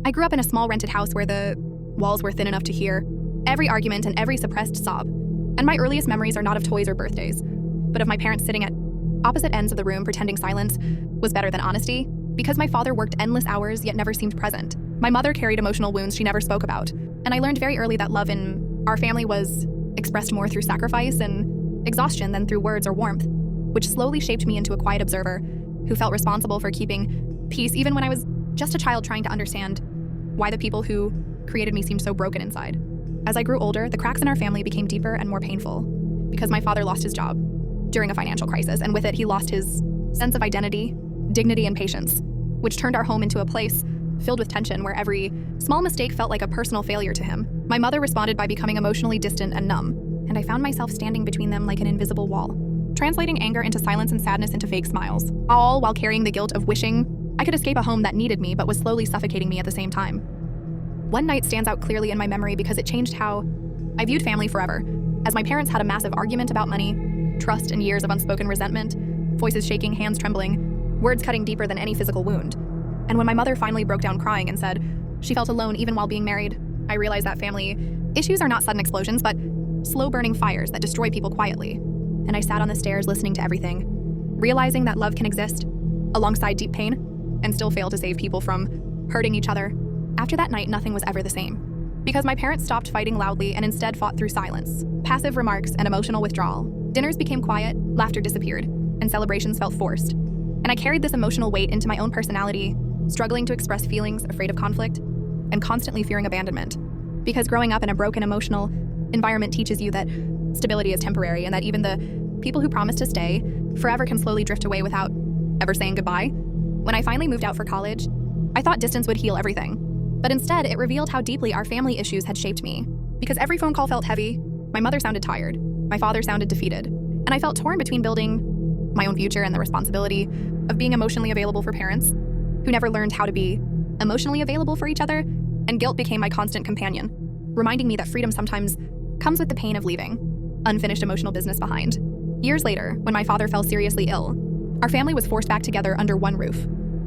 I grew up in a small rented house where the walls were thin enough to hear every argument and every suppressed sob. And my earliest memories are not of toys or birthdays, but of my parents sitting at opposite ends of the room pretending silence was better than honesty. Because my father worked endless hours yet never seemed present, my mother carried emotional wounds she never spoke about. And I learned very early that love in our family was expressed more through sacrifice and exhaustion than through words or warmth, which slowly shaped me into a quiet observer who felt responsible for keeping peace even when I was just a child trying to understand why the people who created me seemed so broken inside. As I grew older, the cracks in our family became deeper and more painful because my father lost his job during a financial crisis, and with it, he lost his sense of identity, dignity, and patience, which turned our home into a place filled with tension where every small mistake felt like a personal failure to him. My mother responded by becoming emotionally distant and numb, and I found myself standing between them like an invisible wall, translating anger into silence and sadness into fake smiles, all while carrying the guilt of wishing I could escape a home that needed me but was slowly suffocating me at the same time. One night stands out clearly in my memory because it changed how I viewed family forever, as my parents had a massive argument about money, trust, and years of unspoken resentment, voices shaking, hands trembling, words cutting deeper than any physical wound. And when my mother finally broke down crying and said she felt alone even while being married, I realized that family issues are not sudden explosions, but slow-burning fires that destroy people quietly. And I sat on the stairs listening to everything, realizing that love can exist alongside deep pain and still fail to save people from hurting each other. After that night, nothing was ever the same, because my parents stopped fighting loudly and instead fought through silence, passive remarks, and emotional withdrawal. Dinners became quiet, laughter disappeared, and celebrations felt forced. And I carried this emotional weight into my own personality, struggling to express feelings, afraid of conflict, and constantly fearing abandonment. Because growing up in a broken emotional environment teaches you that stability is temporary and that even the people who promise to stay forever can slowly drift away without ever saying goodbye. When I finally moved out for college, I thought distance would heal everything. But instead, it revealed how deeply our family issues had shaped me. Because every phone call felt heavy, my mother sounded tired, my father sounded defeated, and I felt torn between building my own future and the responsibility of being emotionally available for parents who never learned how to be emotionally available for each other, and guilt became my constant companion, reminding me that freedom sometimes comes with the pain of leaving unfinished emotional business behind. Years later, when my father fell seriously ill, our family was forced back together under one roof,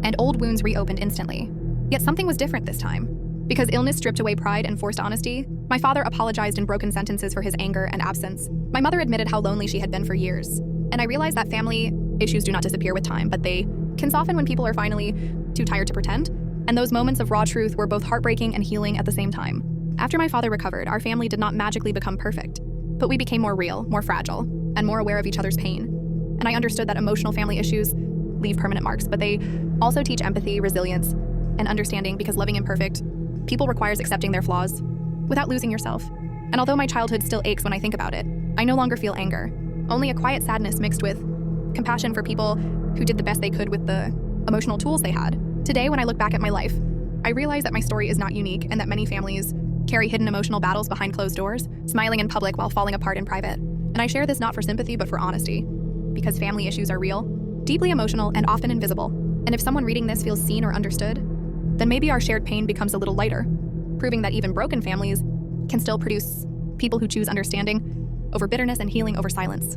and old wounds reopened instantly. Yet something was different this time. Because illness stripped away pride and forced honesty, my father apologized in broken sentences for his anger and absence. My mother admitted how lonely she had been for years. And I realized that family issues do not disappear with time, but they can soften when people are finally too tired to pretend. And those moments of raw truth were both heartbreaking and healing at the same time. After my father recovered, our family did not magically become perfect, but we became more real, more fragile, and more aware of each other's pain. And I understood that emotional family issues leave permanent marks, but they also teach empathy, resilience, and understanding, because loving imperfect people requires accepting their flaws without losing yourself. And although my childhood still aches when I think about it, I no longer feel anger, only a quiet sadness mixed with compassion for people who did the best they could with the emotional tools they had. Today, when I look back at my life, I realize that my story is not unique and that many families carry hidden emotional battles behind closed doors, smiling in public while falling apart in private. And I share this not for sympathy but for honesty, because family issues are real, deeply emotional, and often invisible. And if someone reading this feels seen or understood, then maybe our shared pain becomes a little lighter, proving that even broken families can still produce people who choose understanding over bitterness and healing over silence.